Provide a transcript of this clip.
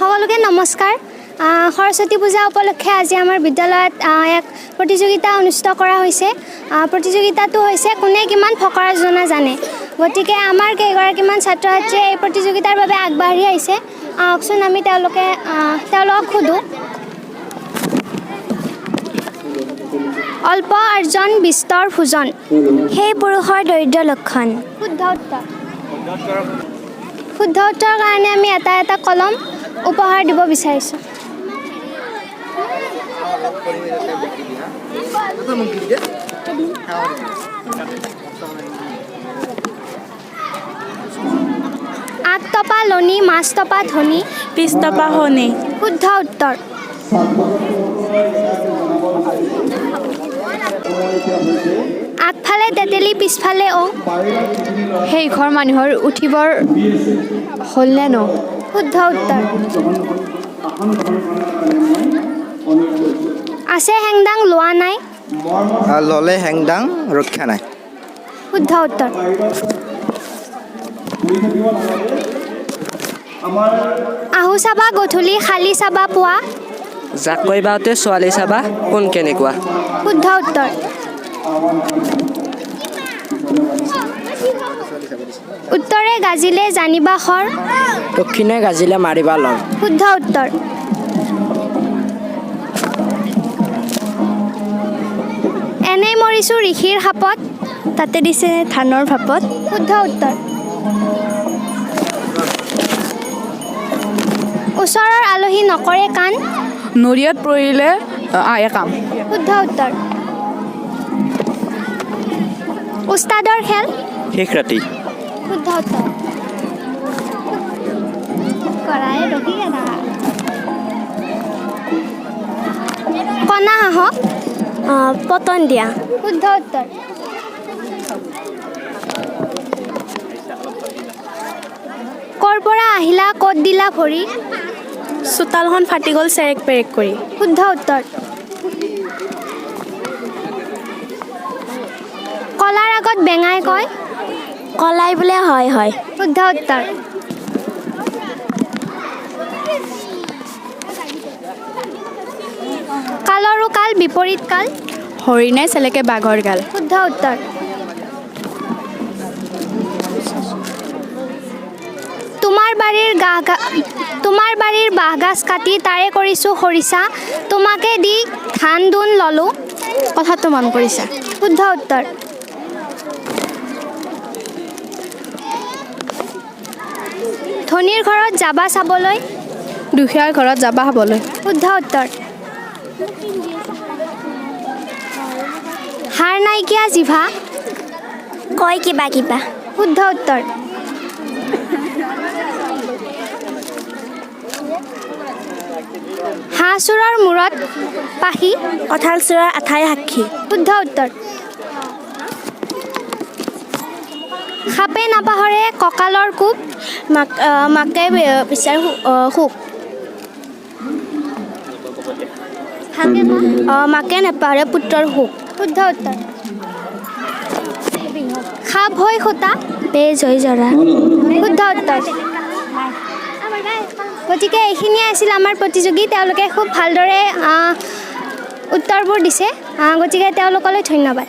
সকলোকে নমস্কাৰ। সৰস্বতী পূজা উপলক্ষে আজি আমাৰ বিদ্যালয়ত এক প্ৰতিযোগিতা অনুষ্ঠিত কৰা হৈছে। প্ৰতিযোগিতাটো হৈছে কোনে কিমান ফকৰা যোজনা জানে। গতিকে আমাৰ কেইগৰাকীমান ছাত্ৰ ছাত্ৰীয়ে এই প্ৰতিযোগিতাৰ বাবে আগবাঢ়ি আহিছে। আহকচোন আমি তেওঁলোকক সোধোঁ। অল্প আৰ্জন বিস্তৰ ভোজন, সেই পুৰুষৰ দৰিদ্ৰ লক্ষণ। শুদ্ধ উত্তৰ। শুদ্ধ উত্তৰৰ কাৰণে আমি এটা কলম উপহাৰ দিব বিচাৰিছোঁ। আগ তপা লনি, মাছ তপা ধনী, পিছ তপা শনি। শুদ্ধ উত্তৰ। আগফালে তেতেলী, পিছফালে সেই ঘৰ মানুহৰ উঠিবৰ হ'লনে ন? শুদ্ধ উত্তৰ। আছে হেংদাং লোৱা নাই, ল'লে হেংদাং ৰক্ষা নাই। শুদ্ধ উত্তৰ। আহু চাবা গধূলি, খালি চাবা পুৱা, জাকৈ বাওঁতে ছোৱালী চাবা কোন কেনেকুৱা। শুদ্ধ উত্তৰ। উত্তৰে গাজিলে জানিবা খৰ, দক্ষিণে গাজিলে মাৰিবা লৰ। শুদ্ধ উত্তৰ। এনেই মৰিছোঁ ঋষিৰ সাপত, তাতে দিছে ধানৰ ভাপত। শুদ্ধ উত্তৰ। ওচৰৰ আলহী নকৰে কাণ, নৰিয়াত পৰিলে আয়ে কাম। শুদ্ধ উত্তৰ। উস্তাদৰ খেল, শেষ ৰাতি। শুদ্ধ উত্তৰ। কণা হাঁহক পতন দিয়া। শুদ্ধ উত্তৰ। ক'ৰ পৰা আহিলা ক'ত দিলা ভৰি, চোতালখন ফাটি গ'ল চেৰেক পেৰেক কৰি। শুদ্ধ উত্তৰ। কলাৰ আগত বেঙাই কয়, কলাই বোলে হয় হয়। শুদ্ধ উত্তৰ। কালৰো কাল বিপৰীত কাল, হৰিণাই চেলেকে বাঘৰ গাল। শুদ্ধ উত্তৰ। তোমাৰ বাৰীৰ বাঁহগাজ কাটি তাৰে কৰিছোঁ খৰিচা, তোমাকে দি ধান দোন ল'লোঁ, কথাটো মন কৰিছা। শুদ্ধ উত্তৰ। ধনীৰ ঘৰত যাবা চাবলৈ, দুখীয়াৰ ঘৰত যাবা খাবলৈ। শুদ্ধ উত্তৰ। হাৰ নাইকিয়া জিভা, কয় কিবা কিবা। শুদ্ধ উত্তৰ। হাঁহ চোৰৰ মূৰত পাখি, কঁঠাল চোৰৰ আঠাই সাক্ষী। শুদ্ধ উত্তৰ। সাপে নাপাহৰে কঁকালৰ কোব, মাকে বিচাৰ সুখ। মাকে নাপাহৰে পুত্ৰৰ সুখ। শুদ্ধ উত্তৰ। সাপ হৈ খুটা, বেজ হৈ জৰা। শুদ্ধ উত্তৰ। গতিকে এইখিনিয়ে আছিল আমাৰ প্ৰতিযোগী। তেওঁলোকে খুব ভালদৰে উত্তৰবোৰ দিছে, গতিকে তেওঁলোকলৈ ধন্যবাদ।